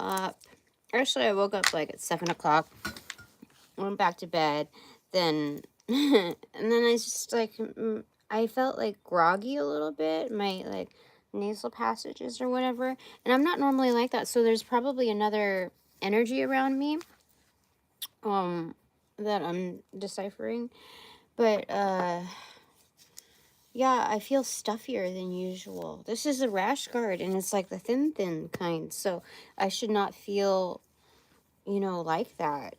up. Actually, I woke up like at 7 o'clock. Went back to bed. Then, and then I just like, I felt like groggy a little bit. My like nasal passages or whatever. And I'm not normally like that. So there's probably another energy around me that I'm deciphering. But yeah, I feel stuffier than usual. This is a rash guard, and it's like the thin kind, so I should not feel, like that.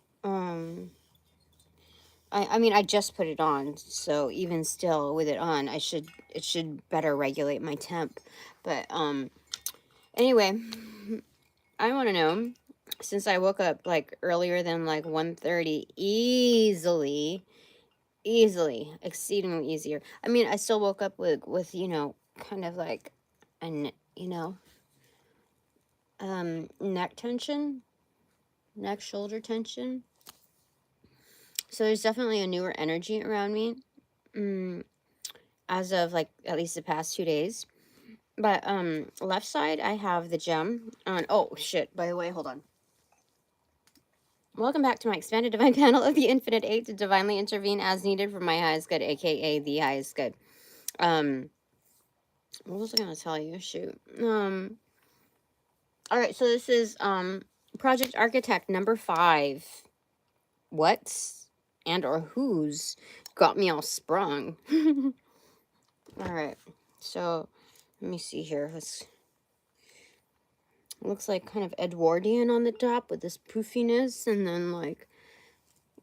I mean, I just put it on, so even still with it on, it should better regulate my temp. But anyway, I want to know, since I woke up like earlier than like 1:30, easily, exceedingly easier. I mean, I still woke up with kind of like an neck tension, neck shoulder tension. So there's definitely a newer energy around me, as of like at least the past 2 days. But left side I have the gem on. Oh shit! By the way, hold on. Welcome back to my expanded divine panel of the Infinite Eight to divinely intervene as needed for my highest good, aka the highest good. What was I gonna tell you? Shoot. All right, so this is Project Architect number 5. What's and or who's got me all sprung? All right, so let me see here. Looks like kind of Edwardian on the top with this poofiness, and then like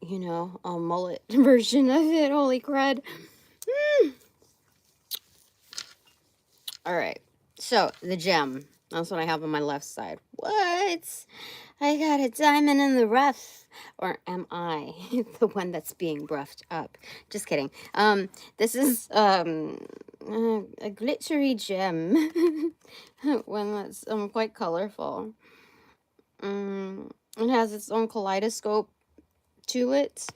a mullet version of it. Holy crud! All right, so the gem. That's what I have on my left side. What? I got a diamond in the rough. Or am I the one that's being roughed up? Just kidding. This is a glittery gem. One that's quite colorful. It has its own kaleidoscope to it.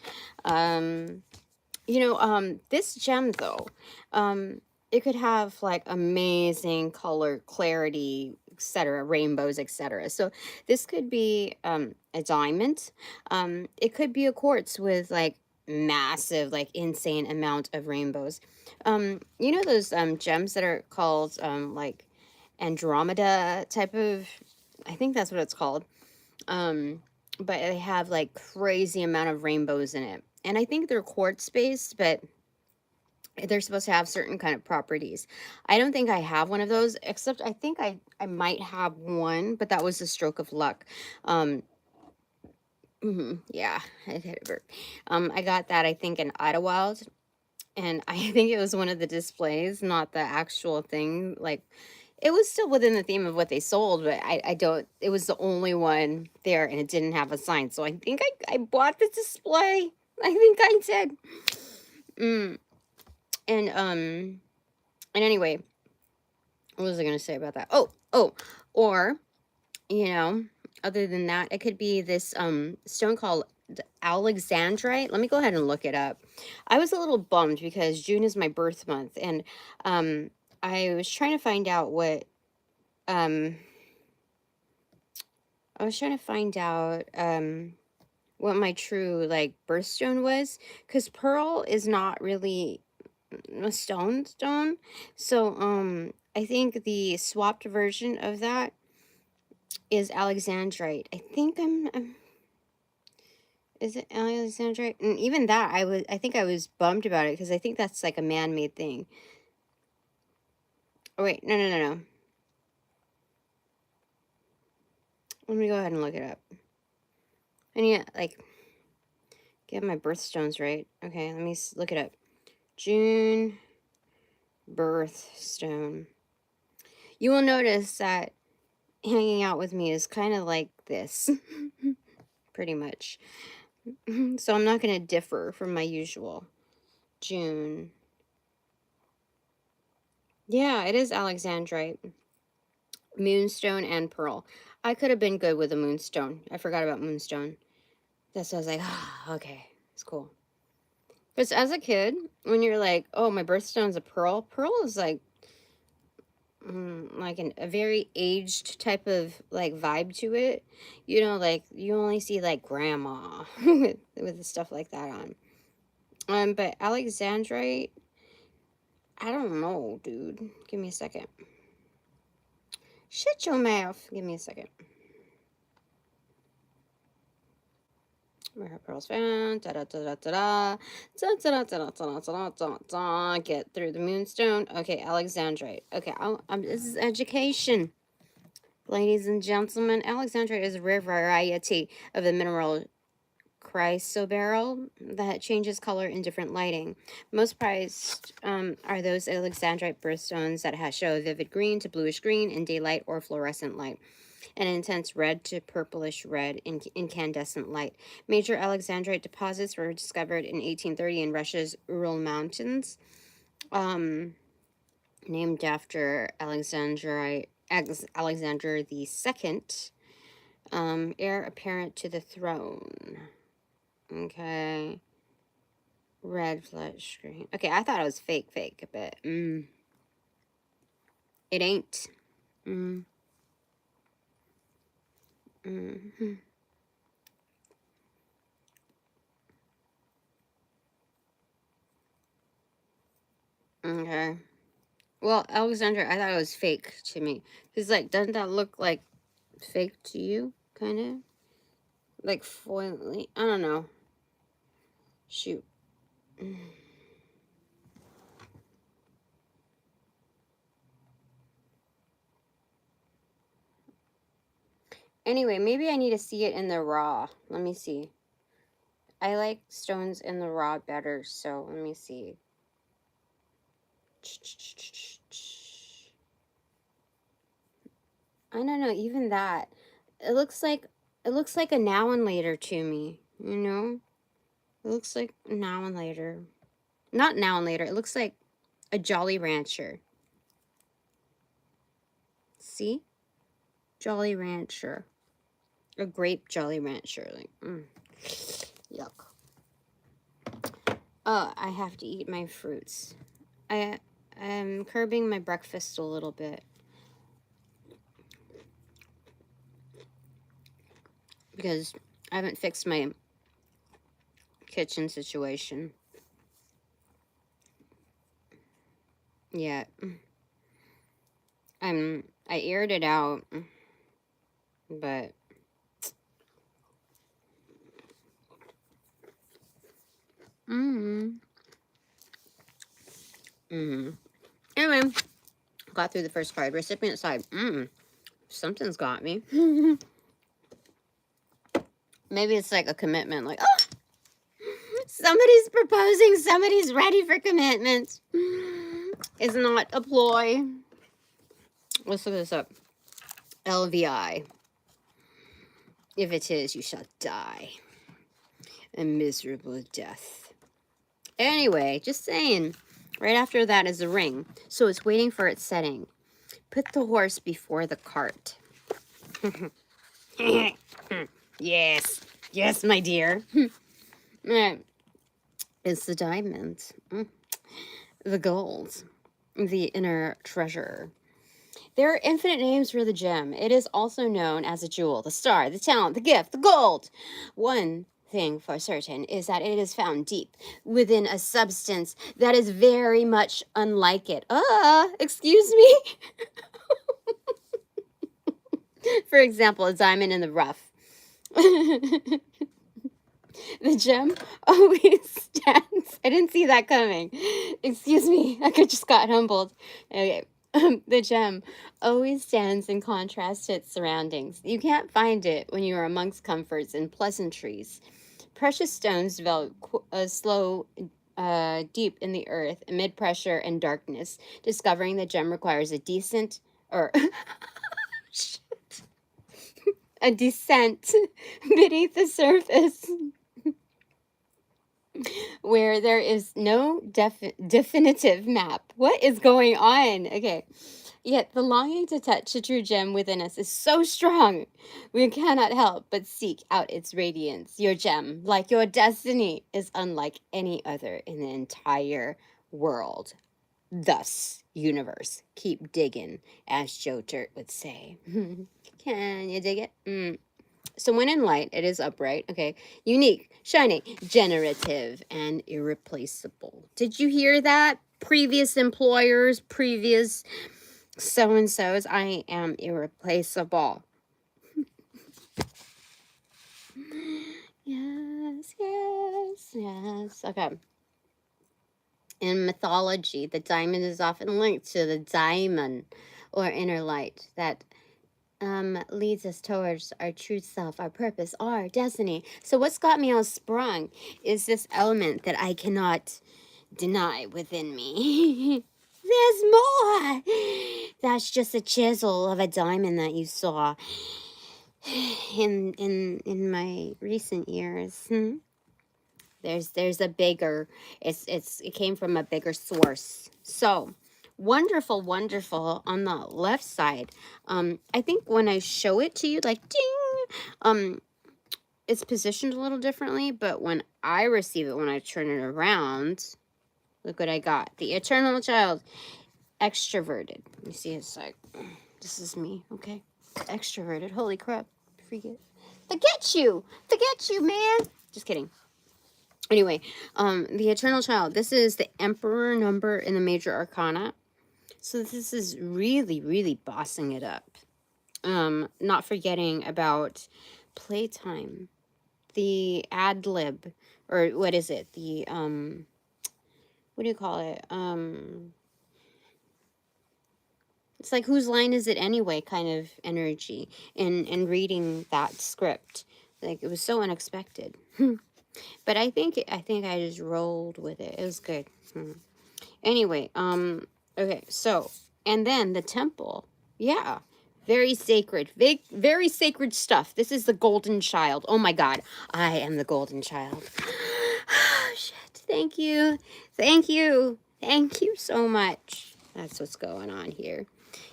This gem though, it could have like amazing color clarity, etc., rainbows, etc. So this could be a diamond. It could be a quartz with like massive, like insane amount of rainbows. Those gems that are called like Andromeda type of, I think that's what it's called. But they have like crazy amount of rainbows in it. And I think they're quartz based, but they're supposed to have certain kind of properties. I don't think I have one of those, except I think I might have one, but that was a stroke of luck. Yeah, I hit a burp. I got that, I think, in Idlewild, and I think it was one of the displays, not the actual thing. Like, it was still within the theme of what they sold, but I don't, it was the only one there, and it didn't have a sign, so I think I bought the display. I think I did. And anyway, what was I gonna say about that? Or other than that, it could be this stone called Alexandrite. Let me go ahead and look it up. I was a little bummed because June is my birth month, and I was trying to find out what what my true like birthstone was, because pearl is not really a stone. So I think the swapped version of that is Alexandrite. I think is it Alexandrite? And even that, I think I was bummed about it, because I think that's like a man-made thing. Oh wait, no. Let me go ahead and look it up. I need to like get my birthstones right. Okay, let me look it up. June birthstone. You will notice that hanging out with me is kind of like this. Pretty much. So I'm not going to differ from my usual. June. Yeah, it is Alexandrite. Moonstone and pearl. I could have been good with a moonstone. I forgot about moonstone. That's why I was like, okay, it's cool. Because as a kid, when you're like, oh, my birthstone's a pearl. Pearl is like like a very aged type of like vibe to it. You know, like you only see like grandma with stuff like that on. But Alexandrite, I don't know, dude. Give me a second. Shut your mouth. Give me a second. Where her pearls found. Da da da da da da. Da da da da da da da da. Get through the moonstone. Okay, Alexandrite. Okay, this is education. Ladies and gentlemen, Alexandrite is a rare variety of the mineral chrysoberyl that changes color in different lighting. Most prized are those Alexandrite birthstones that show a vivid green to bluish green in daylight or fluorescent light, and intense red to purplish red in incandescent light. Major Alexandrite deposits were discovered in 1830 in Russia's Ural Mountains, named after Alexander the Second, heir apparent to the throne. Okay. Red flash screen. Okay, I thought it was fake, but it ain't. Okay. Well, Alexander, I thought it was fake to me. Because, like, doesn't that look like fake to you? Kind of? Like foily? I don't know. Shoot. Anyway, maybe I need to see it in the raw. Let me see. I like stones in the raw better, so let me see. I don't know, even that. It looks like a now and later to me, you know? It looks like now and later. Not now and later. It looks like a Jolly Rancher. See? Jolly Rancher. A grape Jolly Rancher. Like, yuck. I have to eat my fruits. I'm curbing my breakfast a little bit. Because I haven't fixed my kitchen situation yet. I aired it out, but anyway, got through the first card. Recipient side. Something's got me. Maybe it's like a commitment, like, oh, somebody's proposing, somebody's ready for commitment. It's not a ploy. Let's look this up. LVI. If it is, you shall die a miserable death. Anyway, just saying. Right after that is a ring. So it's waiting for its setting. Put the horse before the cart. Yes. Yes, my dear. It's the diamond. The gold. The inner treasure. There are infinite names for the gem. It is also known as a jewel, the star, the talent, the gift, the gold. One thing for certain is that it is found deep within a substance that is very much unlike it. Excuse me? For example, a diamond in the rough. The gem always stands. I didn't see that coming. Excuse me. I just got humbled. Okay. The gem always stands in contrast to its surroundings. You can't find it when you are amongst comforts and pleasantries. Precious stones develop deep in the earth, amid pressure and darkness. Discovering the gem requires a descent beneath the surface, where there is no definitive map. What is going on? Okay. Yet the longing to touch a true gem within us is so strong, we cannot help but seek out its radiance. Your gem, like your destiny, is unlike any other in the entire world. Thus, universe, keep digging, as Joe Dirt would say. Can you dig it? So when in light, it is upright, okay? Unique, shining, generative, and irreplaceable. Did you hear that? Previous employers, previous so-and-sos, I am irreplaceable. Yes, yes, yes. Okay. In mythology, the diamond is often linked to the diamond or inner light that leads us towards our true self, our purpose, our destiny. So what's got me all sprung is this element that I cannot deny within me. There's more. That's just a chisel of a diamond that you saw in my recent years. There's a bigger, it came from a bigger source. So wonderful, wonderful. On the left side, I think when I show it to you, like ding, it's positioned a little differently, but when I receive it, when I turn it around, look what I got. The eternal child, extroverted. You see, it's like, this is me, okay? Extroverted. Holy crap. Forget you, man. Just kidding. Anyway, the eternal child. This is the emperor number in the major arcana. So this is really, really bossing it up. Not forgetting about playtime, the ad lib, or what is it? The what do you call it? It's like, whose line is it anyway? Kind of energy in reading that script. Like, it was so unexpected. But I think I just rolled with it. It was good. Anyway, okay, so, and then the temple. Yeah. Very sacred. Very sacred stuff. This is the golden child. Oh my God. I am the golden child. Shit. Thank you. Thank you. Thank you so much. That's what's going on here.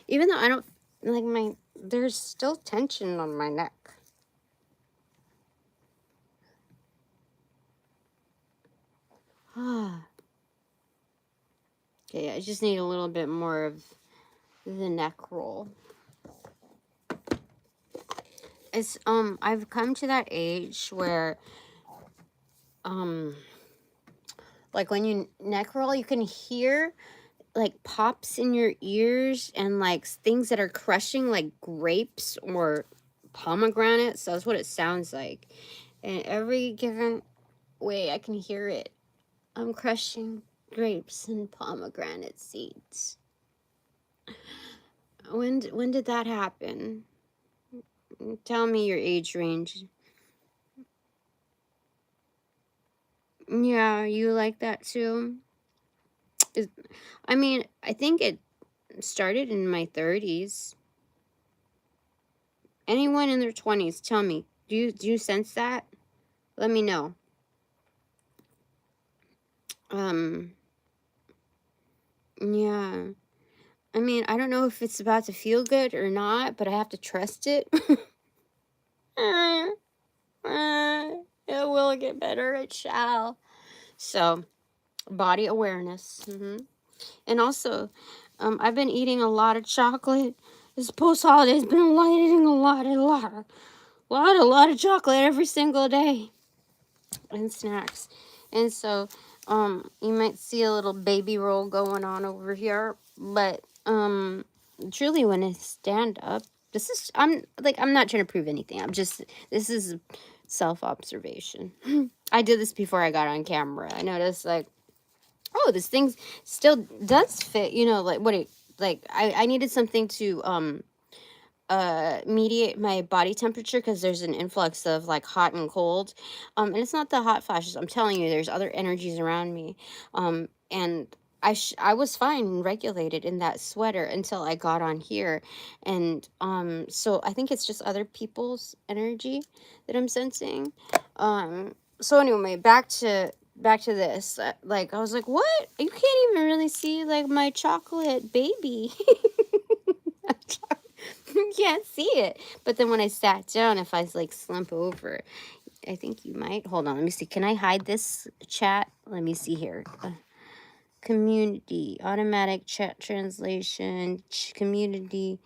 Even though I don't, like, there's still tension on my neck. Okay, I just need a little bit more of the neck roll. It's, I've come to that age where, like, when you neck roll, you can hear, like, pops in your ears and, like, things that are crushing, like grapes or pomegranates. So that's what it sounds like. And every given way I can hear it, I'm crushing grapes and pomegranate seeds. When did that happen? Tell me your age range. Yeah, you like that too? I mean, I think it started in my 30s. Anyone in their 20s, tell me. Do you sense that? Let me know. Yeah. I mean, I don't know if it's about to feel good or not, but I have to trust it. It will get better. It shall. So, body awareness. And also, I've been eating a lot of chocolate. This post-holiday has been eating a lot of chocolate every single day. And snacks. And so, you might see a little baby roll going on over here. But, truly, when I stand up, I'm not trying to prove anything. This is self-observation. I did this before I got on camera. I noticed, like, oh, this thing still does fit, I needed something to mediate my body temperature, because there's an influx of, like, hot and cold, and it's not the hot flashes. I'm telling you, there's other energies around me, and I was fine and regulated in that sweater until I got on here, and so I think it's just other people's energy that I'm sensing. So anyway, back to this. Like, I was like, what? You can't even really see, like, my chocolate baby. You can't see it. But then when I sat down, if I, like, slump over, I think you might. Hold on, let me see. Can I hide this chat? Let me see here. community, automatic chat translation, community,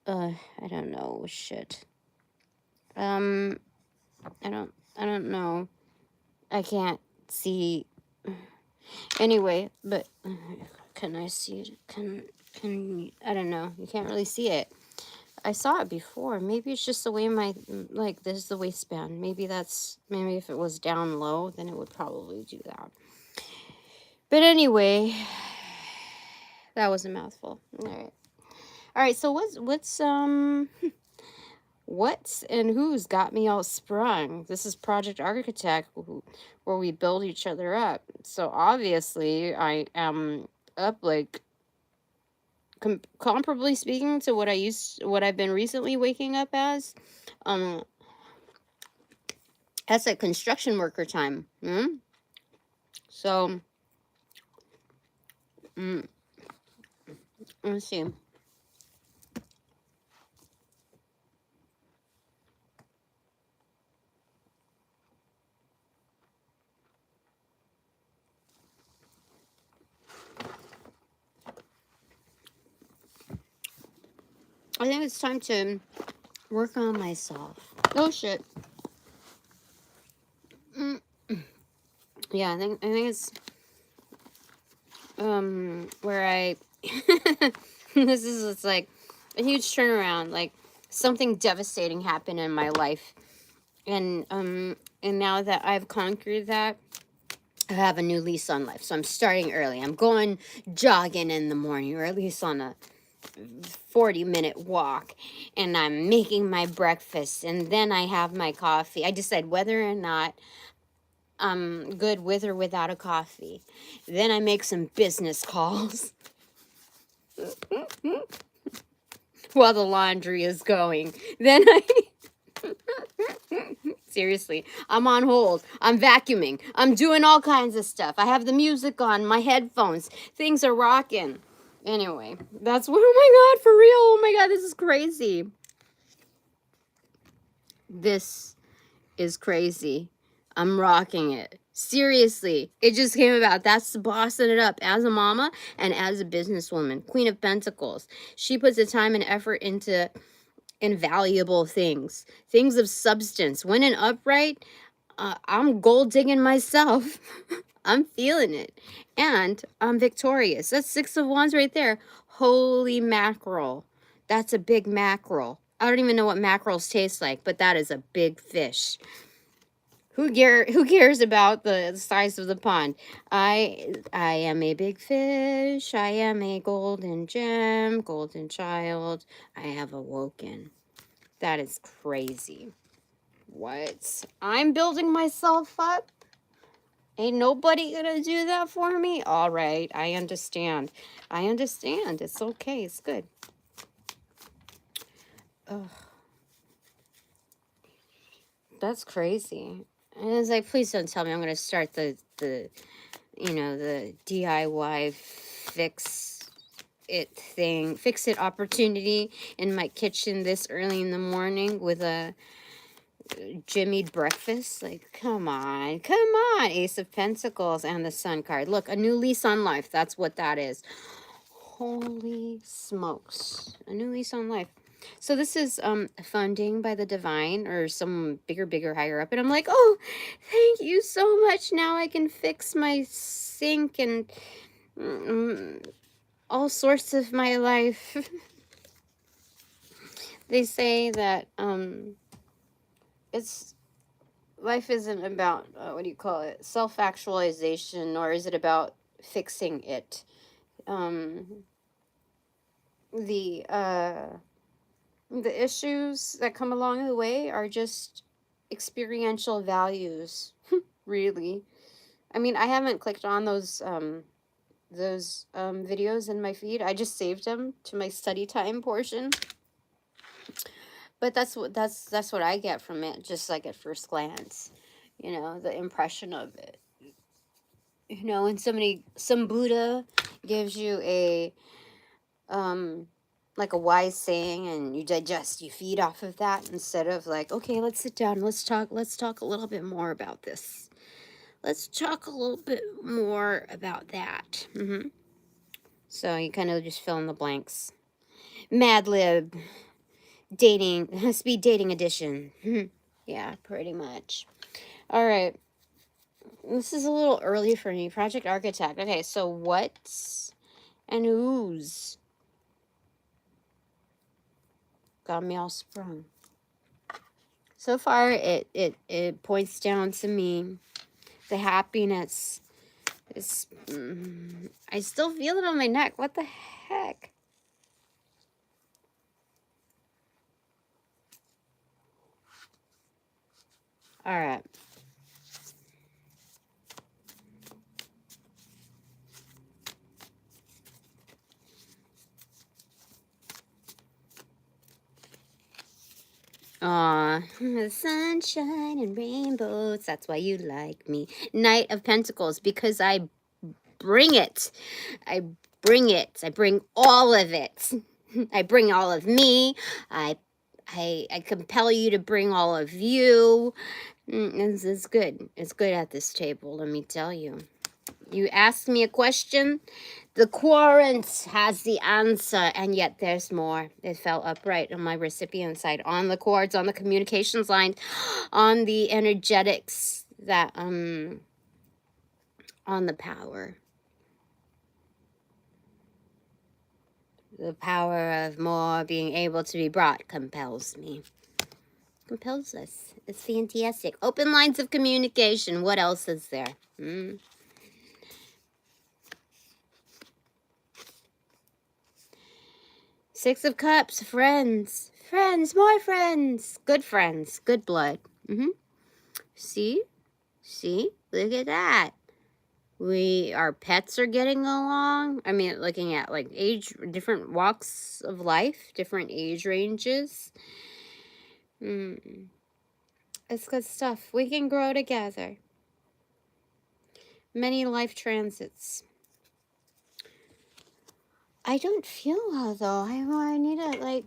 I don't know, shit. I don't know. I can't see. Anyway, but can I see it? I don't know. You can't really see it. I saw it before. Maybe it's just the way my, like, this is the waistband. Maybe if it was down low, then it would probably do that. But anyway, that was a mouthful. All right, so what's and who's got me all sprung? This is Project Architect, where we build each other up. So obviously, I am up, like, comparably speaking to what I've been recently waking up as. That's like construction worker time. So, let's see. I think it's time to work on myself. Oh shit. Yeah, I think it's where I it's like a huge turnaround. Like, something devastating happened in my life, and now that I've conquered that, I have a new lease on life. So I'm starting early. I'm going jogging in the morning, or at least on a 40-minute walk, and I'm making my breakfast, and then I have my coffee. I decide whether or not I'm good with or without a coffee. Then I make some business calls while the laundry is going. Then I seriously, I'm on hold. I'm vacuuming. I'm doing all kinds of stuff. I have the music on, my headphones. Things are rocking. Anyway, that's what, oh my God, for real. Oh my God, this is crazy. This is crazy. I'm rocking it. Seriously, it just came about. That's bossing it up as a mama and as a businesswoman. Queen of Pentacles. She puts the time and effort into invaluable things of substance. When in upright, I'm gold digging myself. I'm feeling it. And I'm victorious. That's 6 of Wands right there. Holy mackerel. That's a big mackerel. I don't even know what mackerels taste like, but that is a big fish. Who cares about the size of the pond? I am a big fish. I am a golden gem, golden child. I have awoken. That is crazy. What? I'm building myself up? Ain't nobody gonna do that for me? All right, I understand. I understand. It's okay. It's good. Ugh. That's crazy. And it's like, please don't tell me I'm gonna start the DIY fix it opportunity in my kitchen this early in the morning with a Jimmy breakfast. Like, come on, Ace of Pentacles and the Sun card. Look, a new lease on life. That's what that is. Holy smokes, a new lease on life. So this is funding by the divine or some bigger higher up, and I'm like, oh, thank you so much. Now I can fix my sink and all sorts of my life. They say that life isn't about self-actualization, nor is it about fixing it. The issues that come along the way are just experiential values. Really. I mean, I haven't clicked on those videos in my feed. I just saved them to my study time portion. But that's what I get from it, just like at first glance. The impression of it. When some Buddha gives you a like a wise saying, and you feed off of that, instead of like, okay, let's sit down, let's talk a little bit more about this. let's talk a little bit more about that. So you kind of just fill in the blanks. Mad Lib, dating, speed dating edition. Yeah, pretty much. All right. This is a little early for me. Project Architect. Okay, so what's and who's got me all sprung? So far, it points down to me. The happiness is. I still feel it on my neck. What the heck? All right. Aw, sunshine and rainbows. That's why you like me. Knight of Pentacles, because I bring it. I bring it. I bring all of it. I bring all of me. I compel you to bring all of you. It's good. It's good at this table, let me tell you. You asked me a question. The Quarant has the answer, and yet there's more. It fell upright on my recipient side, on the cords, on the communications line, on the energetics that, on the power. The power of more being able to be brought compels me. Compels us. It's fantastic. Open lines of communication. What else is there? Six of Cups. Friends. Friends. More friends. Good friends. Good blood. See? See? Look at that. Our pets are getting along. I mean, looking at like age, different walks of life, different age ranges. It's good stuff. We can grow together. Many life transits. I don't feel well though. I need to like.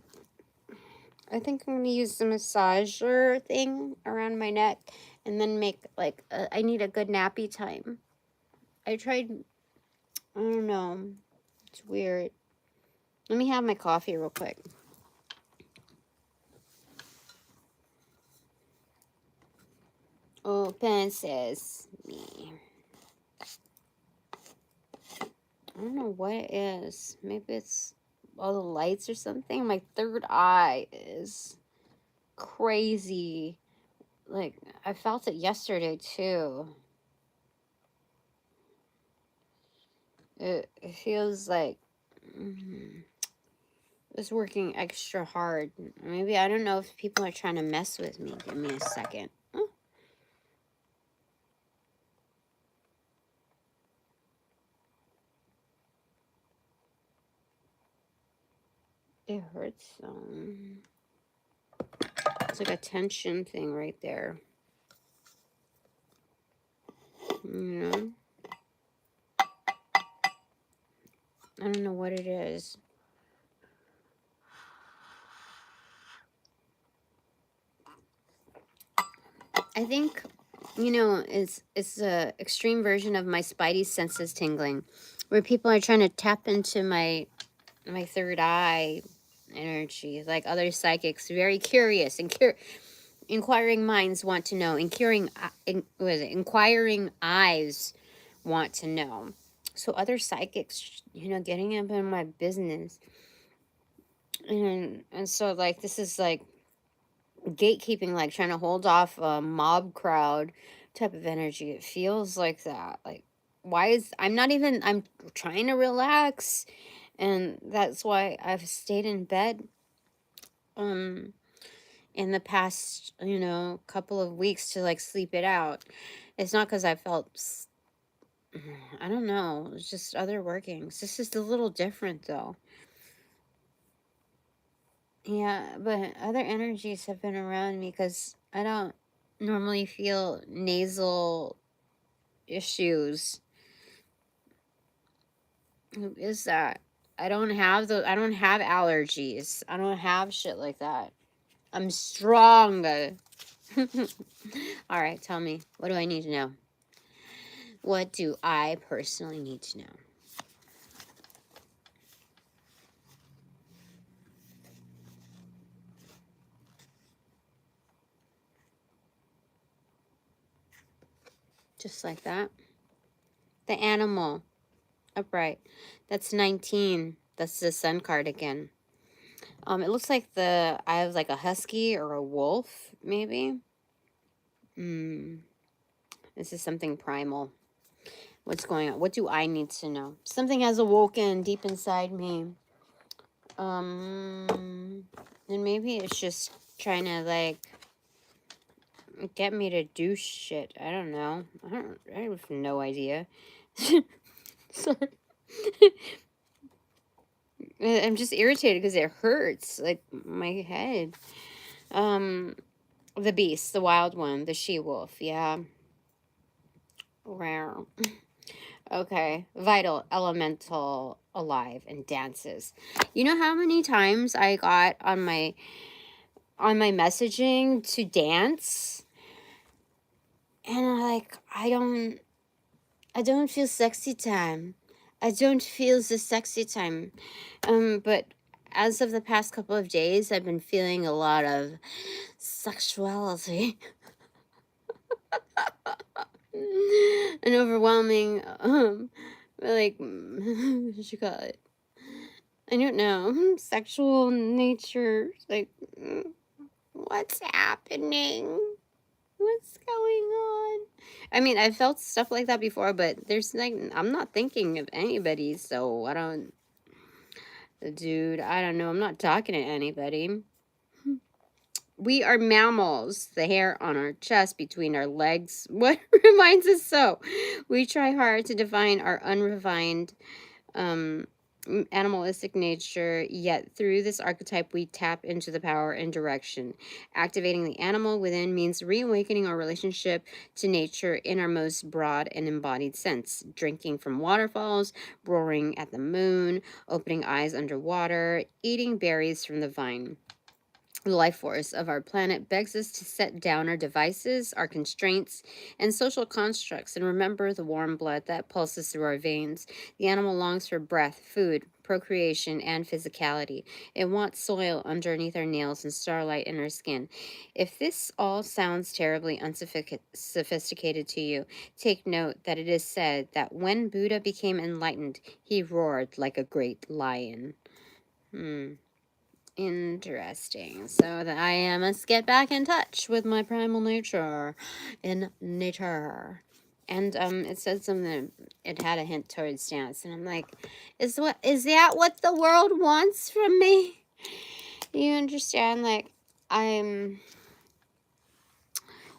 I think I'm gonna use the massager thing around my neck, and then make like I need a good nappy time. I tried. I don't know. It's weird. Let me have my coffee real quick. Open says me. I don't know what it is. Maybe it's all the lights or something. My third eye is crazy. Like, I felt it yesterday too. It feels like it's working extra hard. Maybe, I don't know if people are trying to mess with me. Give me a second. Oh. It hurts some. It's like a tension thing right there. You know? I don't know what it is. I think, you know, it's a extreme version of my spidey senses tingling, where people are trying to tap into my third eye energy, like other psychics, very curious and inquiring minds want to know, inquiring eyes want to know. So other psychics, you know, getting up in my business, and so like this is like gatekeeping, like trying to hold off a mob crowd type of energy. It feels like that. Like, why is I'm trying to relax, and that's why I've stayed in bed in the past, you know, couple of weeks to like sleep it out. It's not because I felt I don't know, it's just other workings. This is a little different though. Yeah, but other energies have been around me because I don't normally feel nasal issues. Who is that? I don't have I don't have allergies. I don't have shit like that. I'm strong. All right, tell me. What do I need to know? What do I personally need to know? Just like that. The animal. Upright. That's 19. That's the sun card again. It looks like I have like a husky or a wolf, maybe. This is something primal. What's going on? What do I need to know? Something has awoken deep inside me. And maybe it's just trying to like get me to do shit. I don't know. I have no idea. Sorry. I'm just irritated because it hurts, like my head. The beast, the wild one, the she-wolf, yeah. Wow. Okay. Vital, elemental, alive, and dances. You know how many times I got on my messaging to dance? And I don't feel sexy time. I don't feel the sexy time. But as of the past couple of days, I've been feeling a lot of sexuality. An overwhelming, like, what should you call it? I don't know, sexual nature. Like, what's happening? What's going on? I mean, I've felt stuff like that before, but there's like, I'm not thinking of anybody, so I don't, dude, I don't know. I'm not talking to anybody. We are mammals. The hair on our chest, between our legs. What reminds us so? We try hard to define our unrefined, animalistic nature, yet through this archetype we tap into the power and direction. Activating the animal within means reawakening our relationship to nature in our most broad and embodied sense. Drinking from waterfalls, roaring at the moon, opening eyes underwater, eating berries from the vine. The life force of our planet begs us to set down our devices, our constraints, and social constructs, and remember the warm blood that pulses through our veins. The animal longs for breath, food, procreation, and physicality. It wants soil underneath our nails and starlight in our skin. If this all sounds terribly unsophisticated to you, take note that it is said that when Buddha became enlightened, he roared like a great lion. Interesting. So that I must get back in touch with my primal nature in nature. And it said something, it had a hint towards dance, and I'm like, is that what the world wants from me? You understand? Like, I'm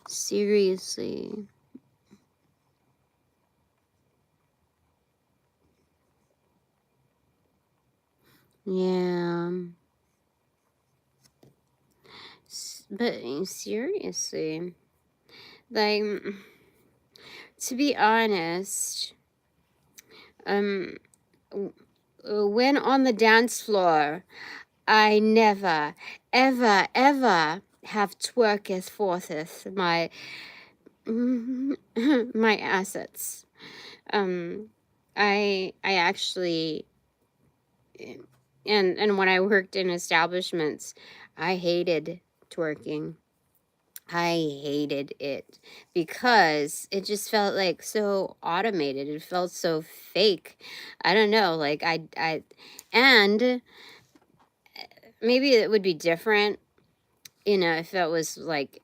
seriously. Yeah. But seriously, like, to be honest, when on the dance floor, I never, ever, ever have twerketh fortheth my my assets. I actually, and when I worked in establishments, I hated twerking. I hated it because it just felt like so automated. It felt so fake. I don't know, like and maybe it would be different, if it was like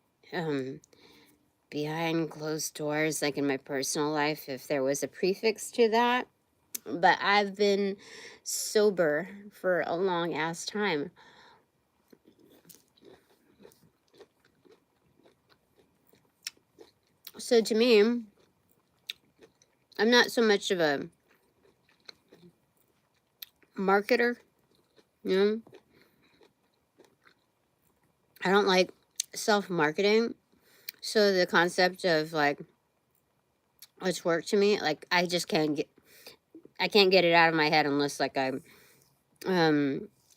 behind closed doors, like in my personal life, if there was a prefix to that. But I've been sober for a long ass time. So to me, I'm not so much of a marketer, you know? I don't like self-marketing. So the concept of like, it's work to me, like I can't get it out of my head unless like I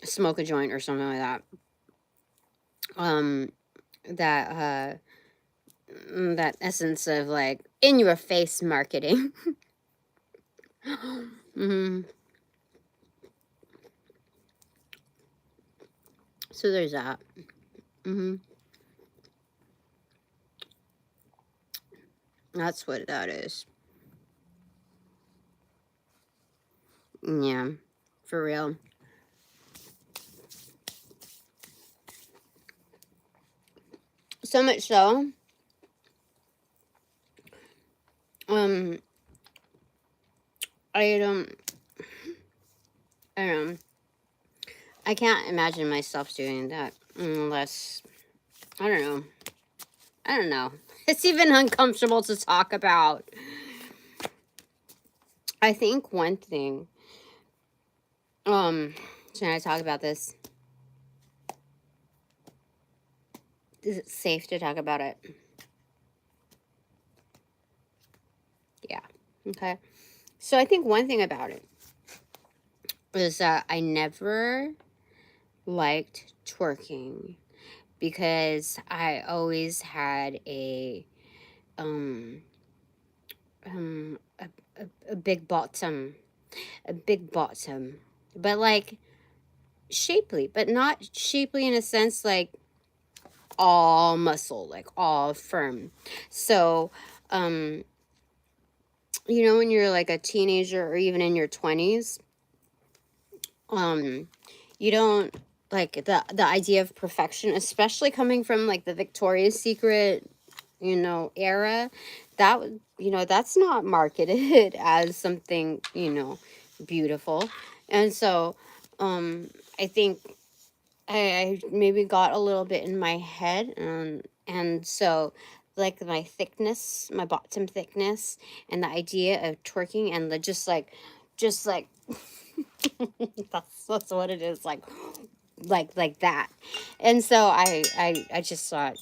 smoke a joint or something like that. That that essence of like in your face marketing. So there's that. That's what that is. Yeah, for real. So much so, I don't know. I can't imagine myself doing that unless, I don't know. I don't know. It's even uncomfortable to talk about. I think one thing, should I talk about this? Is it safe to talk about it? Yeah. Okay. So I think one thing about it is that I never liked twerking because I always had a big bottom, but like shapely, but not shapely in a sense like all muscle, like all firm. So, you know, when you're like a teenager or even in your 20s, you don't like the idea of perfection, especially coming from like the Victoria's Secret, you know, era. That would, you know, that's not marketed as something, you know, beautiful. And so I think I maybe got a little bit in my head, and so like my thickness, my bottom thickness, and the idea of twerking and the just like that's what it is, like that. And so I just thought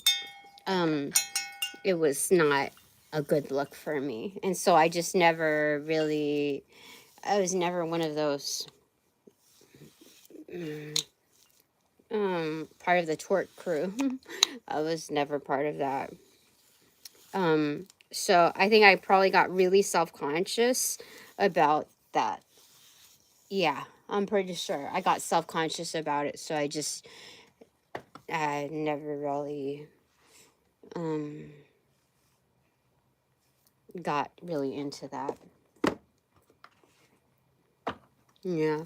it was not a good look for me, and so I just never really, I was never one of those part of the twerk crew. I was never part of that. So I think I probably got really self-conscious about that. Yeah, I'm pretty sure I got self-conscious about it, so I never really got really into that. Yeah.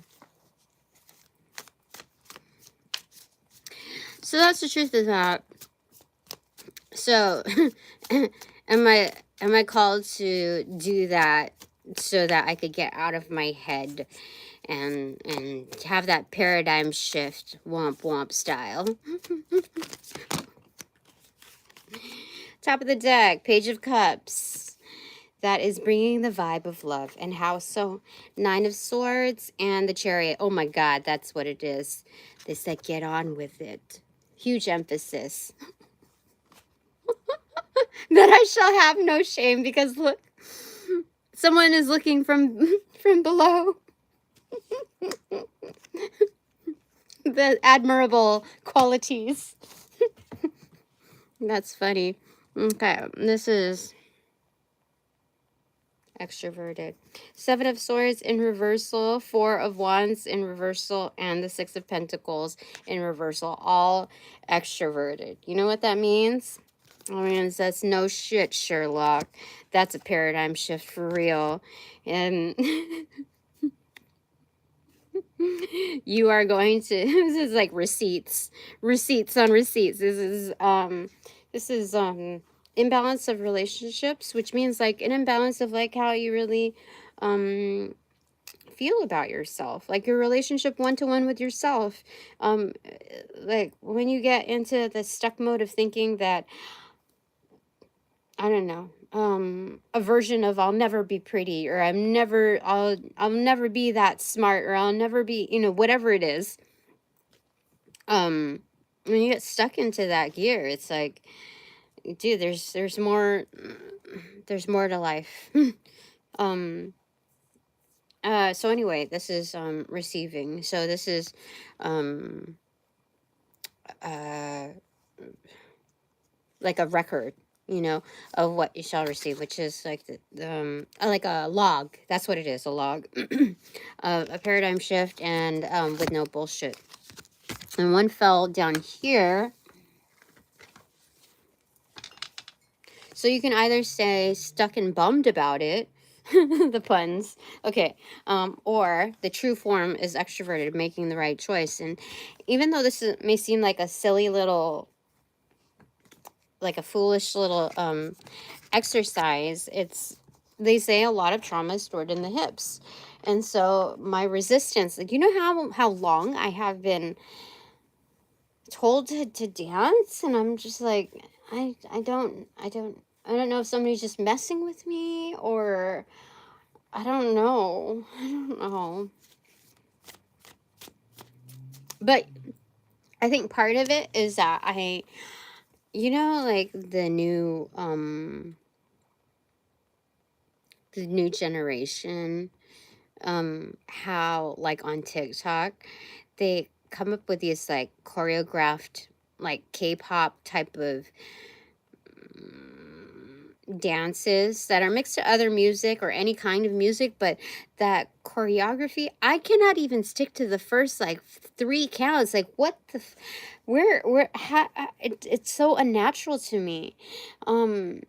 So that's the truth of that. So am I called to do that so that I could get out of my head and have that paradigm shift, womp womp style. Top of the deck, Page of Cups. That is bringing the vibe of love. And how so? Nine of Swords and the Chariot. Oh my God, that's what it is. They said get on with it. Huge emphasis. That I shall have no shame because look, someone is looking from below. The admirable qualities. That's funny. Okay, this is extroverted. Seven of Swords in reversal, Four of Wands in reversal, and the Six of Pentacles in reversal. All extroverted. You know what that means? That means that's no shit, Sherlock. That's a paradigm shift for real. And you are going to, this is like receipts on receipts. This is imbalance of relationships, which means like an imbalance of like how you really feel about yourself, like your relationship one-to-one with yourself. Like when you get into the stuck mode of thinking that, I don't know, a version of I'll never be pretty, or I'll never be that smart, or I'll never be, you know, whatever it is. When you get stuck into that gear, it's like, dude, there's more to life. So anyway, this is receiving. So this is uh like a record. you know, of what you shall receive, which is like like a log. That's what it is, a log. A paradigm shift, and with no bullshit. And one fell down here. So you can either say stuck and bummed about it, the puns, okay, or the true form is extroverted, making the right choice. And even though may seem like a silly little, like a foolish little exercise, they say a lot of trauma is stored in the hips. And so my resistance, like, you know how long I have been told to dance, and I'm just like, I don't know if somebody's just messing with me, or I don't know. But I think part of it is that like the new generation, how like on TikTok they come up with these like choreographed like K-pop type of dances that are mixed to other music or any kind of music, but that choreography, I cannot even stick to the first like 3 counts. Like, what the where how, it's so unnatural to me. But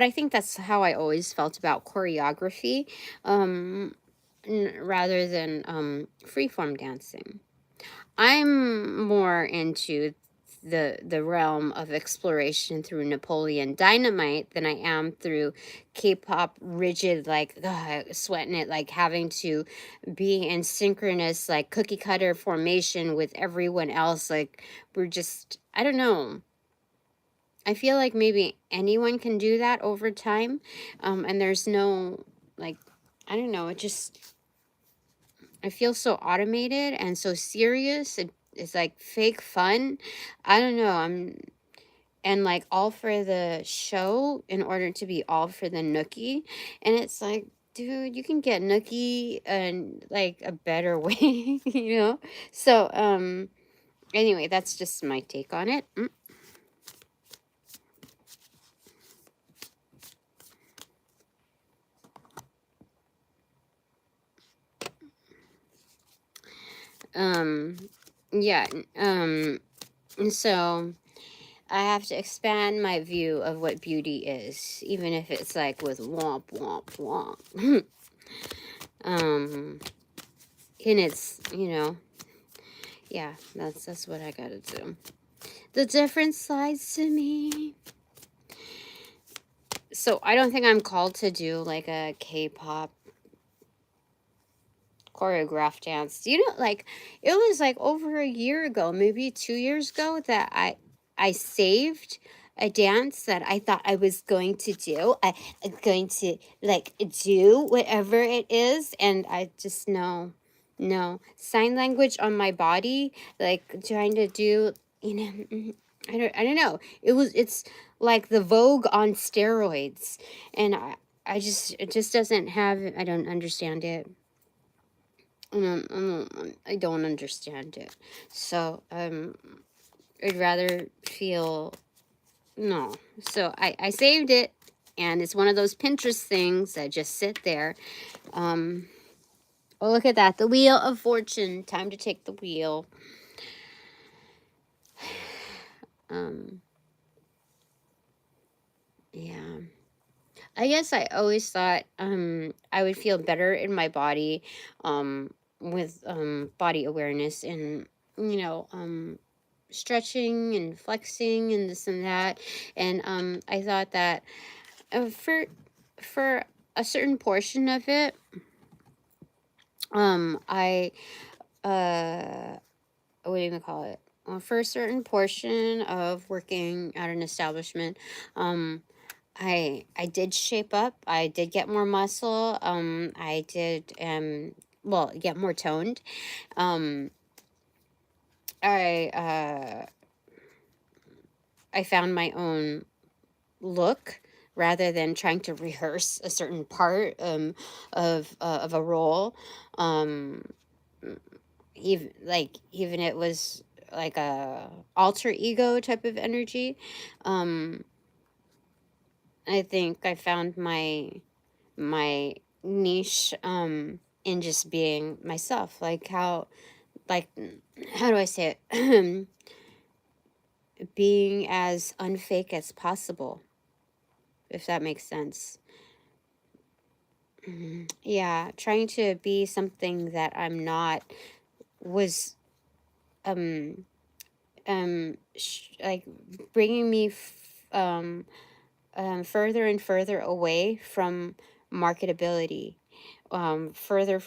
I think that's how I always felt about choreography, rather than freeform dancing. I'm more into the realm of exploration through Napoleon Dynamite than I am through K-pop rigid, like, sweating it, like having to be in synchronous like cookie cutter formation with everyone else. Like, we're just, I don't know. I feel like maybe anyone can do that over time, and there's no, like, I don't know, I feel so automated and so serious. It's like fake fun. I don't know. And like all for the show in order to be all for the nookie. And it's like, dude, you can get nookie and like a better way, you know? So, anyway, that's just my take on it. Yeah, so I have to expand my view of what beauty is, even if it's like with womp womp womp. And it's, yeah, that's what I gotta do. The different sides to me. So I don't think I'm called to do like a K-pop choreographed dance. Like, it was like over a year ago, maybe 2 years ago, that I saved a dance that I thought I was going to do. I'm going to like do whatever it is, and I just no sign language on my body, like trying to do, I don't know. It's like the Vogue on steroids, and it just doesn't have, I don't understand it. I don't understand it. So, I'd rather feel, no. So I saved it, and it's one of those Pinterest things that just sit there. Oh, look at that. The Wheel of Fortune. Time to take the wheel. Yeah. I guess I always thought I would feel better in my body with body awareness, and stretching and flexing and this and that. And I thought that for a certain portion of it, I what do you call it? For a certain portion of working at an establishment, I did shape up. I did get more muscle. I did get more toned. I found my own look rather than trying to rehearse a certain part of a role. Even it was like a alter ego type of energy. I think I found my niche in just being myself. Like how do I say it? Being as unfake as possible, if that makes sense. Yeah, trying to be something that I'm not was um like bringing me further and further away from marketability, further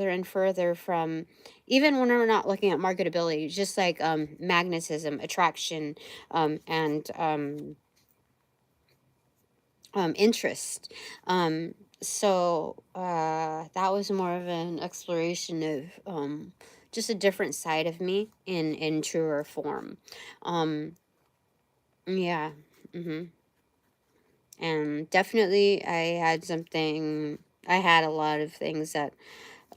and further from, even when we're not looking at marketability, just like magnetism, attraction, and interest. That was more of an exploration of just a different side of me in truer form. Um, yeah. Mm-hmm. And definitely I had a lot of things that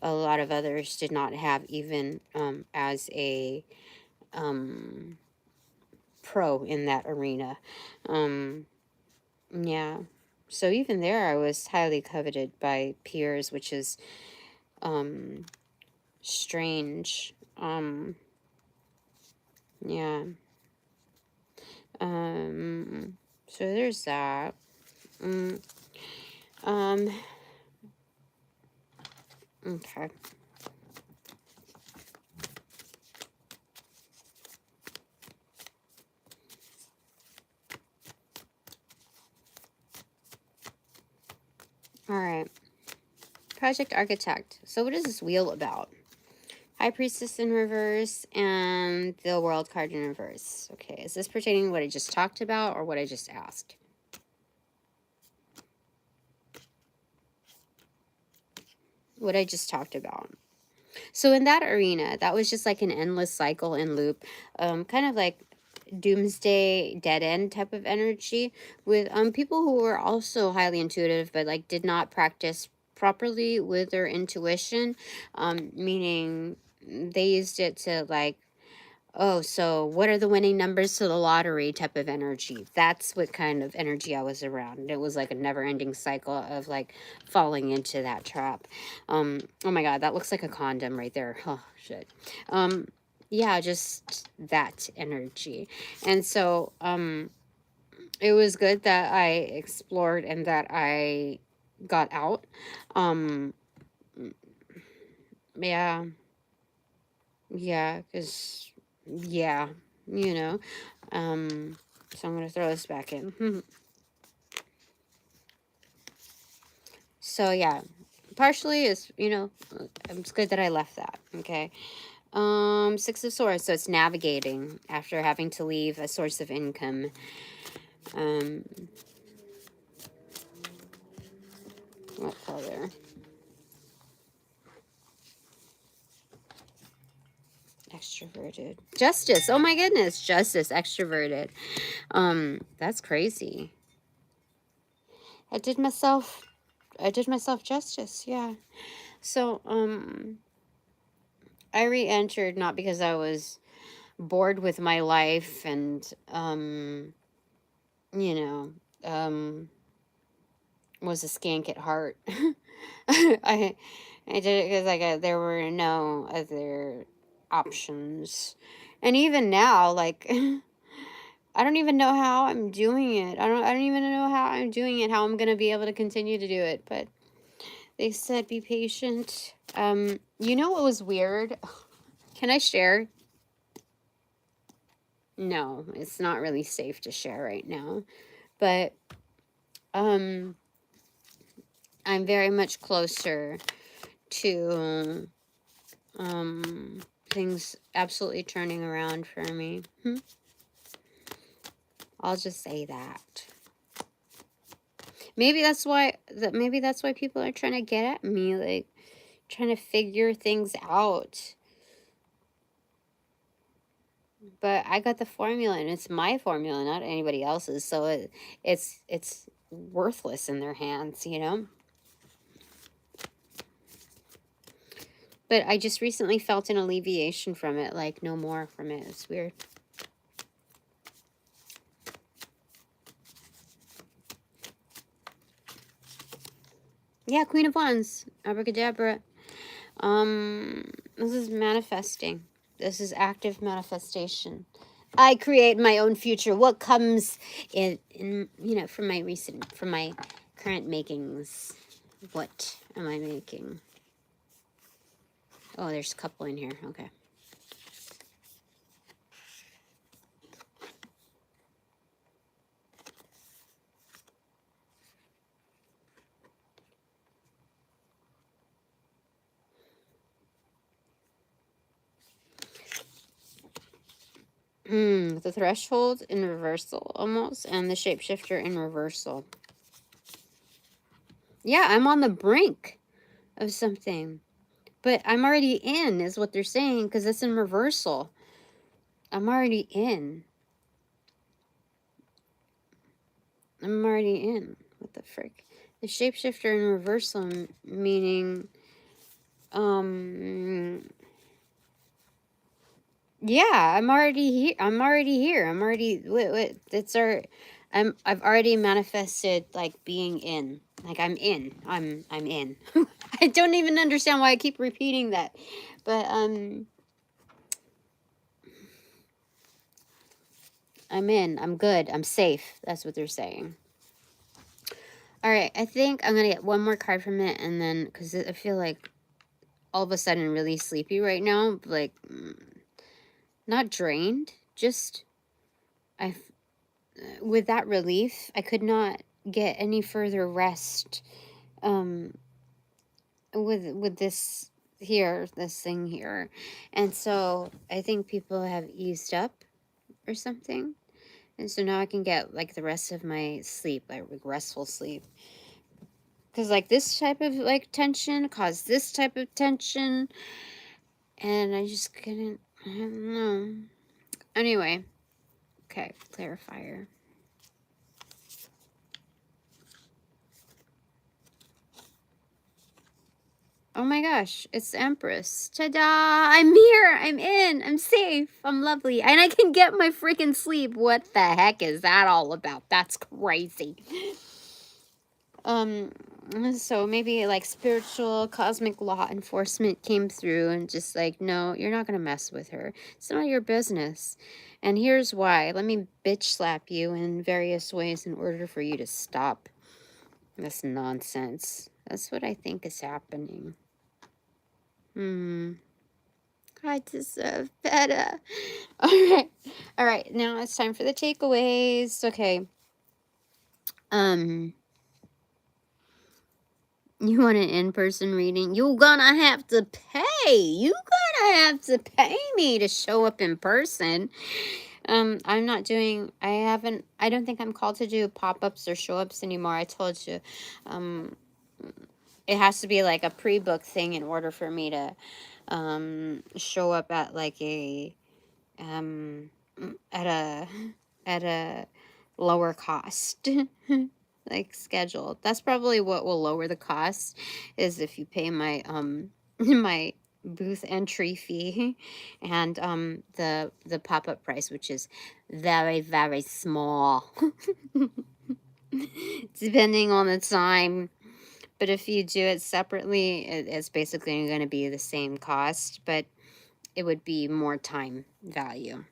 a lot of others did not have, even as a um, pro in that arena. Um, yeah. So even there, I was highly coveted by peers, which is um, strange. Yeah. So there's that. Mm, um, okay. All right. Project Architect. So what is this wheel about? High Priestess in reverse and the World card in reverse. Okay, is this pertaining to what I just talked about or what I just asked? What I just talked about. So in that arena, that was just like an endless cycle and loop, kind of like doomsday dead end type of energy with people who were also highly intuitive but like did not practice properly with their intuition, meaning they used it to like, oh, so what are the winning numbers to the lottery type of energy. That's what kind of energy I was around. It was like a never ending cycle of like falling into that trap. Oh my god, that looks like a condom right there. Oh shit. Yeah, just that energy. And so it was good that I explored and that I got out. Um yeah. Yeah, because yeah, you know. So I'm gonna throw this back in. So yeah, partially is, it's good that I left that. Okay. Six of Swords. So it's navigating after having to leave a source of income. Um, what color? Extroverted. Justice. Oh my goodness. Justice. Extroverted. That's crazy. I did myself justice. Yeah. So, I re-entered not because I was bored with my life and, you know, was a skank at heart. I I did it because like there were no other options, and even now, like I don't even know how I'm doing it. I don't even know how I'm doing it. How I'm gonna be able to continue to do it. But they said be patient. You know what was weird? Can I share? No, it's not really safe to share right now. But I'm very much closer to things absolutely turning around for me. I'll just say that. Maybe that's why people are trying to get at me, like trying to figure things out. But I got the formula and it's my formula, not anybody else's. So it's worthless in their hands, you know? But I just recently felt an alleviation from it, like no more from it. It's weird. Yeah, Queen of Wands, abracadabra. This is manifesting. This is active manifestation. I create my own future. What comes in you know, from my current makings? What am I making? Oh, there's a couple in here. Okay. The threshold in reversal almost, and the shapeshifter in reversal. Yeah, I'm on the brink of something. But I'm already in, is what they're saying, because it's in reversal. I'm already in. I'm already in. What the frick? The shapeshifter in reversal, meaning, yeah, I'm already here. I'm already here. I'm already, wait, it's our, I've already manifested, like, being in. Like, I'm in. I'm in. I don't even understand why I keep repeating that. But, I'm in. I'm good. I'm safe. That's what they're saying. All right. I think I'm going to get one more card from it. And then, because I feel like all of a sudden really sleepy right now. Like, not drained. Just, with that relief, I could not get any further rest. With this here, this thing here. And so I think people have eased up or something. And so now I can get, like, the rest of my sleep, like restful sleep. Because, like, this type of, like, tension caused this type of tension. And I just couldn't, I don't know. Anyway. Okay, clarifier. Oh my gosh, it's the Empress. Ta-da! I'm here! I'm in! I'm safe! I'm lovely. And I can get my freaking sleep. What the heck is that all about? That's crazy. So maybe, like, spiritual cosmic law enforcement came through and just like, no, you're not gonna mess with her. It's not your business. And here's why. Let me bitch slap you in various ways in order for you to stop this nonsense. That's what I think is happening. I deserve better. All right, now it's time for the takeaways. Okay. You want an in-person reading? You're gonna have to pay. You're gonna have to pay me to show up in person. I'm not doing, I don't think I'm called to do pop-ups or show-ups anymore. I told you. It has to be like a pre-book thing in order for me to show up at like a at a lower cost. Like scheduled. That's probably what will lower the cost, is if you pay my my booth entry fee and the pop-up price, which is very, very small. Depending on the time. But if you do it separately, it's basically going to be the same cost, but it would be more time value.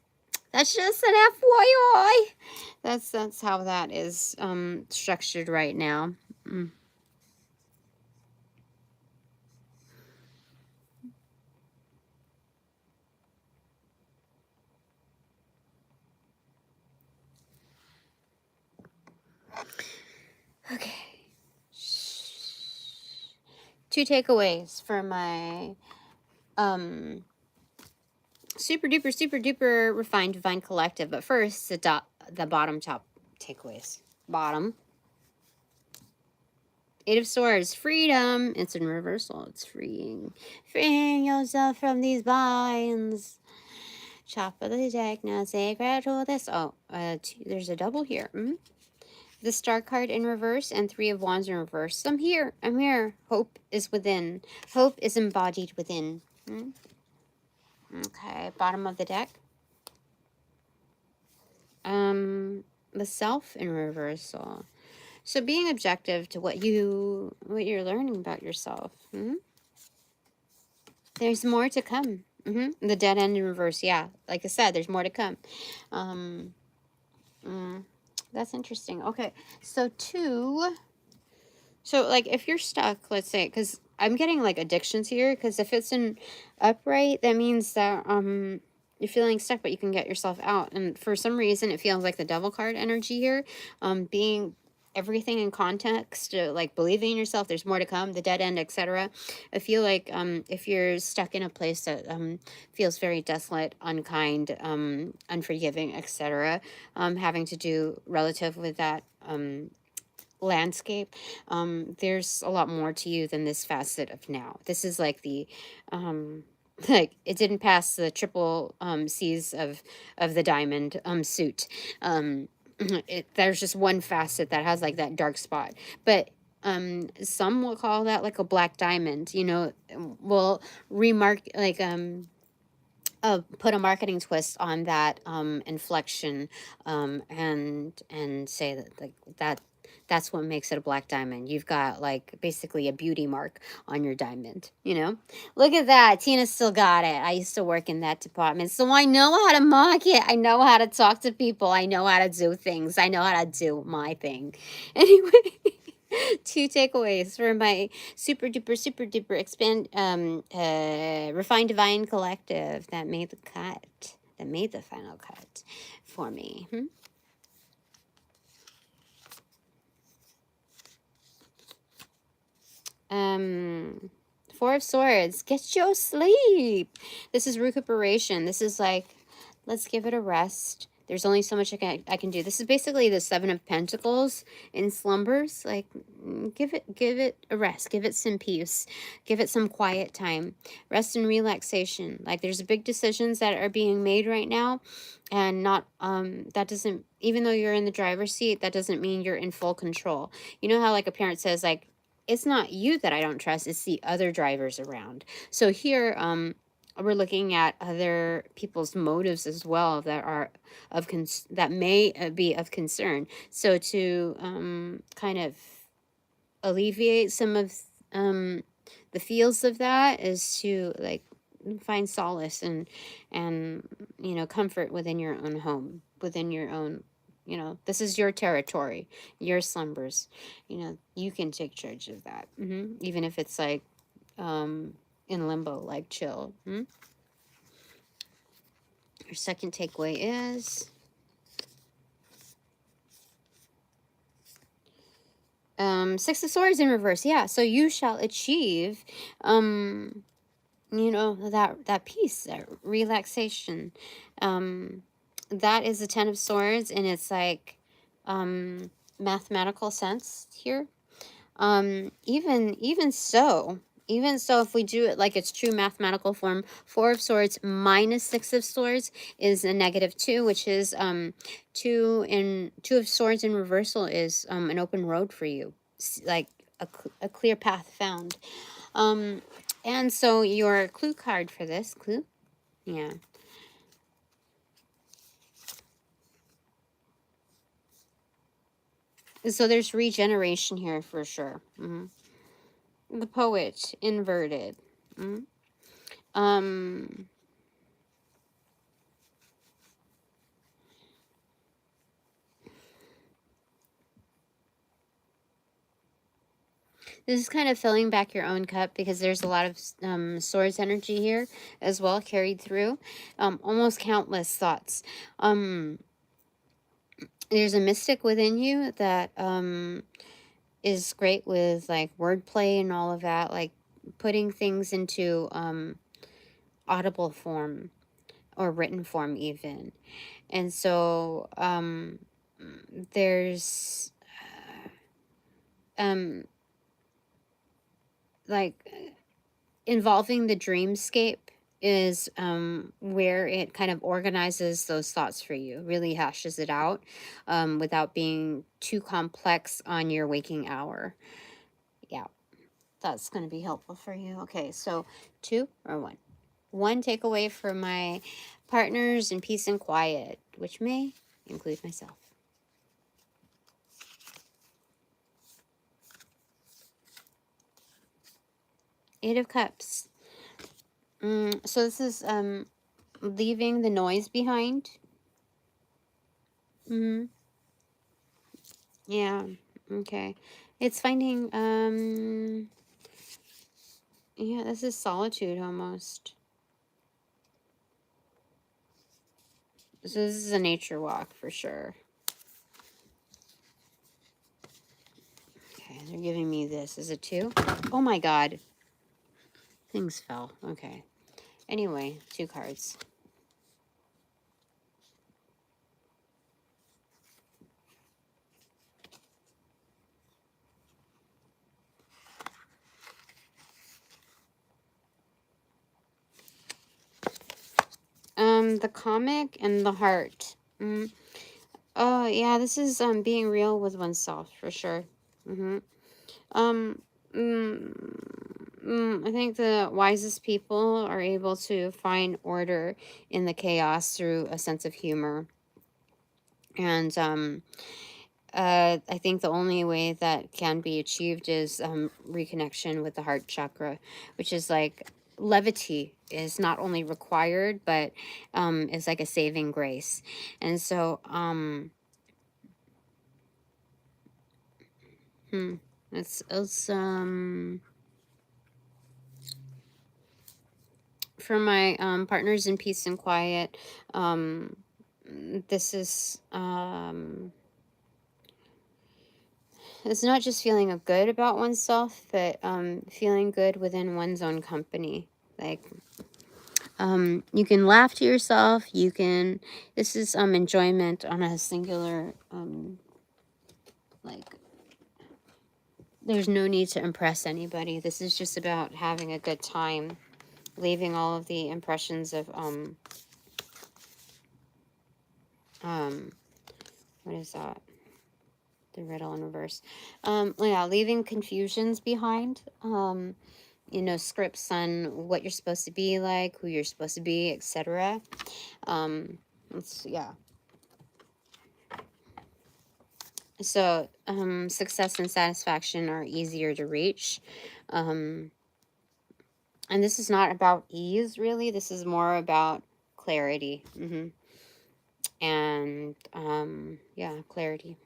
That's just an FYI. That's how that is structured right now. Okay. 2 takeaways for my super duper refined divine collective. But first, the bottom top takeaways. Bottom. 8 of Swords, freedom. It's in reversal. It's freeing yourself from these binds. Top of the deck, now sacred to this. Oh, there's a double here. the Star card in reverse, and Three of Wands in reverse. So I'm here. I'm here. Hope is within. Hope is embodied within. Okay, bottom of the deck. The Self in reversal. So being objective to what you're learning about yourself. There's more to come. The Dead End in reverse. Yeah, like I said, there's more to come. That's interesting. Okay, so like if you're stuck, let's say, because I'm getting like addictions here, because if it's in upright, that means that you're feeling stuck, but you can get yourself out. And for some reason, it feels like the Devil card energy here, being everything in context, like believing in yourself, there's more to come, the dead end, etc. I feel like if you're stuck in a place that feels very desolate, unkind, unforgiving, etc., having to do relative with that landscape, there's a lot more to you than this facet of now. This is like the like it didn't pass the triple C's of the diamond suit. There's just one facet that has like that dark spot, but some will call that like a black diamond, you know. Will remark like put a marketing twist on that inflection, and say that like that's what makes it a black diamond. You've got like basically a beauty mark on your diamond, you know. Look at that. Tina still got it. I used to work in that department, so I know how to market. I know how to talk to people. I know how to do things. I know how to do my thing. Anyway, 2 takeaways for my super duper expand refined divine collective that made the cut, that made the final cut for me. Four of Swords. Get your sleep. This is recuperation. This is like, let's give it a rest. There's only so much I can do. This is basically the Seven of Pentacles in slumbers. Like, give it a rest. Give it some peace. Give it some quiet time. Rest and relaxation. Like, there's big decisions that are being made right now, and not that doesn't, even though you're in the driver's seat, that doesn't mean you're in full control. You know how like a parent says like, it's not you that I don't trust, it's the other drivers around. So here, we're looking at other people's motives as well that are that may be of concern. So to kind of alleviate some of the feels of that is to like find solace and you know, comfort within your own home, within your own, you know, this is your territory, your slumbers, you know, you can take charge of that. Even if it's like in limbo, like chill. Your second takeaway is Six of Swords in reverse. Yeah, so you shall achieve you know, that peace, that relaxation. That is a Ten of Swords, and it's like mathematical sense here. Even so, if we do it like it's true mathematical form, Four of Swords minus Six of Swords is a -2, which is Two of Swords in reversal is an open road for you, like a clear path found. And so your clue card for this clue, yeah. So there's regeneration here for sure. The Poet inverted. This is kind of filling back your own cup because there's a lot of swords energy here as well carried through. Almost countless thoughts. There's a mystic within you that is great with like wordplay and all of that, like putting things into audible form or written form even. And so there's like involving the dreamscape is where it kind of organizes those thoughts for you, really hashes it out without being too complex on your waking hour. Yeah, that's going to be helpful for you. Okay, so 2 or 1? 1 takeaway for my partners in peace and quiet, which may include myself. 8 of Cups. So this is leaving the noise behind. Yeah. Okay. It's finding yeah, this is solitude almost. So this is a nature walk for sure. Okay, they're giving me this. Is it 2? Oh my god. Things fell. Okay. Anyway, 2 cards. The comic and the heart. Oh yeah, this is being real with oneself for sure. I think the wisest people are able to find order in the chaos through a sense of humor. And I think the only way that can be achieved is reconnection with the heart chakra, which is like levity is not only required, but is like a saving grace. And so, it's for my partners in peace and quiet. This is it's not just feeling good about oneself, but feeling good within one's own company. Like you can laugh to yourself. You can. This is enjoyment on a singular. Like there's no need to impress anybody. This is just about having a good time, leaving all of the impressions of what is that? The riddle in reverse. Yeah, leaving confusions behind. You know, scripts on what you're supposed to be like, who you're supposed to be, etc. Yeah. So, success and satisfaction are easier to reach. And this is not about ease, really. This is more about clarity. And, yeah, clarity.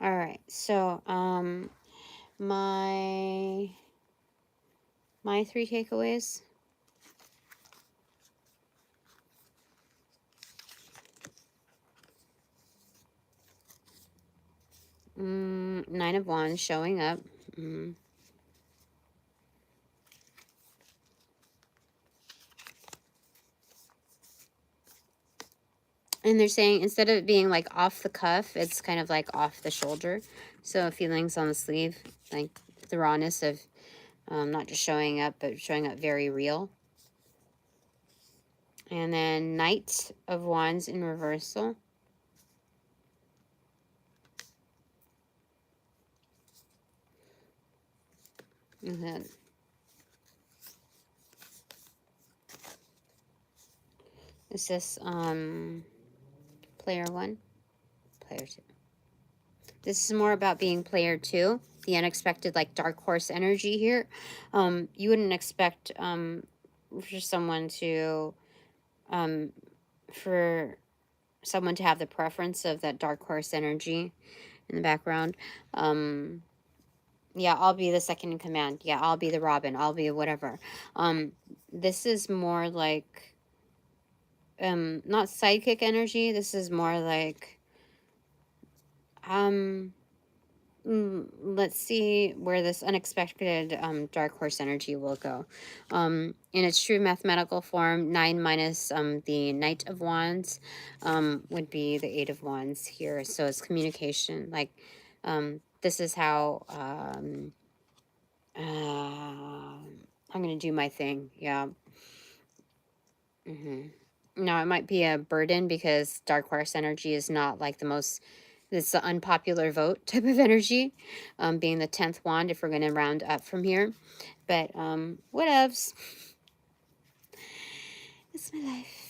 All right. So, my 3 takeaways. Nine of Wands showing up. And they're saying instead of it being like off the cuff, it's kind of like off the shoulder. So feelings on the sleeve, like the rawness of not just showing up, but showing up very real. And then Knight of Wands in reversal. And then is this player 1, player 2. This is more about being player 2, the unexpected like dark horse energy here. You wouldn't expect for someone to have the preference of that dark horse energy in the background. Yeah, I'll be the second in command. Yeah, I'll be the Robin. I'll be whatever. This is more like not sidekick energy. This is more like let's see where this unexpected dark horse energy will go. In its true mathematical form, 9 minus the Knight of Wands would be the 8 of Wands here. So it's communication. Like this is how I'm going to do my thing. Yeah. Now, it might be a burden because dark horse energy is not like the most, it's the unpopular vote type of energy, being the 10th wand if we're going to round up from here. But whatevs. It's my life.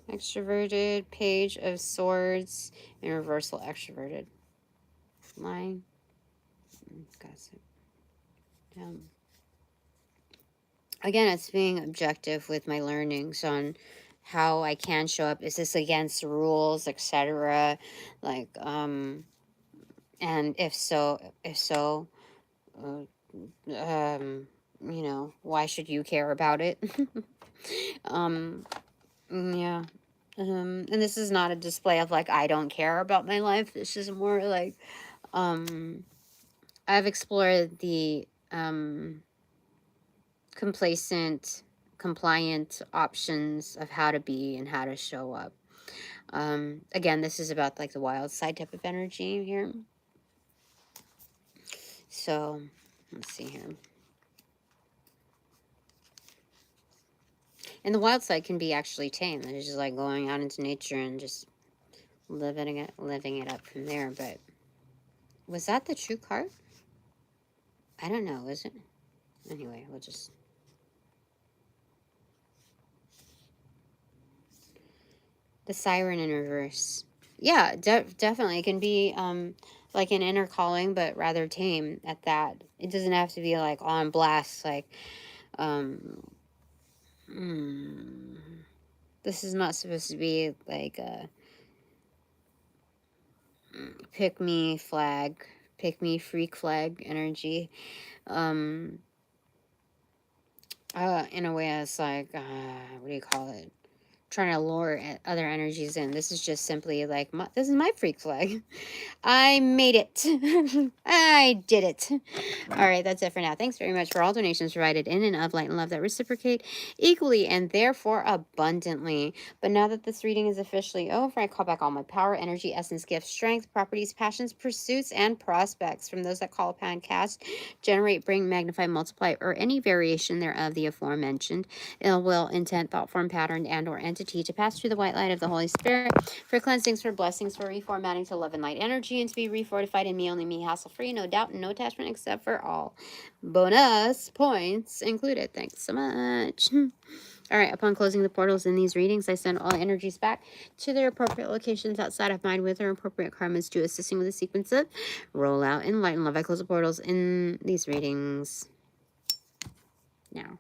Extroverted, Page of Swords, and reversal extroverted. Line. Gossip. Again, it's being objective with my learnings on how I can show up. Is this against rules, etc.? Like, and if so, you know, why should you care about it? Yeah. And this is not a display of like, I don't care about my life. This is more like, I've explored the, complacent, compliant options of how to be and how to show up. Again, this is about like the wild side type of energy here. So, let's see here. And the wild side can be actually tame. It's just like going out into nature and just living it up from there. But was that the true card? I don't know, is it? Anyway, we'll just... The Siren in reverse. Yeah, definitely. It can be like an inner calling, but rather tame at that. It doesn't have to be like on blast, like... This is not supposed to be like a pick me flag, pick me freak flag energy. In a way, it's like, what do you call it? Trying to lure other energies in. This is just simply like, this is my freak flag. I made it. I did it. All right, that's it for now. Thanks very much for all donations provided in and of light and love that reciprocate equally and therefore abundantly. But now that this reading is officially over, I call back all my power, energy, essence, gifts, strength, properties, passions, pursuits, and prospects from those that call upon, cast, generate, bring, magnify, multiply, or any variation thereof the aforementioned ill will, intent, thought form, pattern, and or entity to pass through the white light of the Holy Spirit for cleansings, for blessings, for reformatting to love and light energy, and to be refortified in me, only me, hassle-free, no doubt, and no attachment, except for all bonus points included. Thanks so much. All right, upon closing the portals in these readings, I send all energies back to their appropriate locations outside of mine with their appropriate karmas to assisting with the sequence of roll out in light and love. I close the portals in these readings now.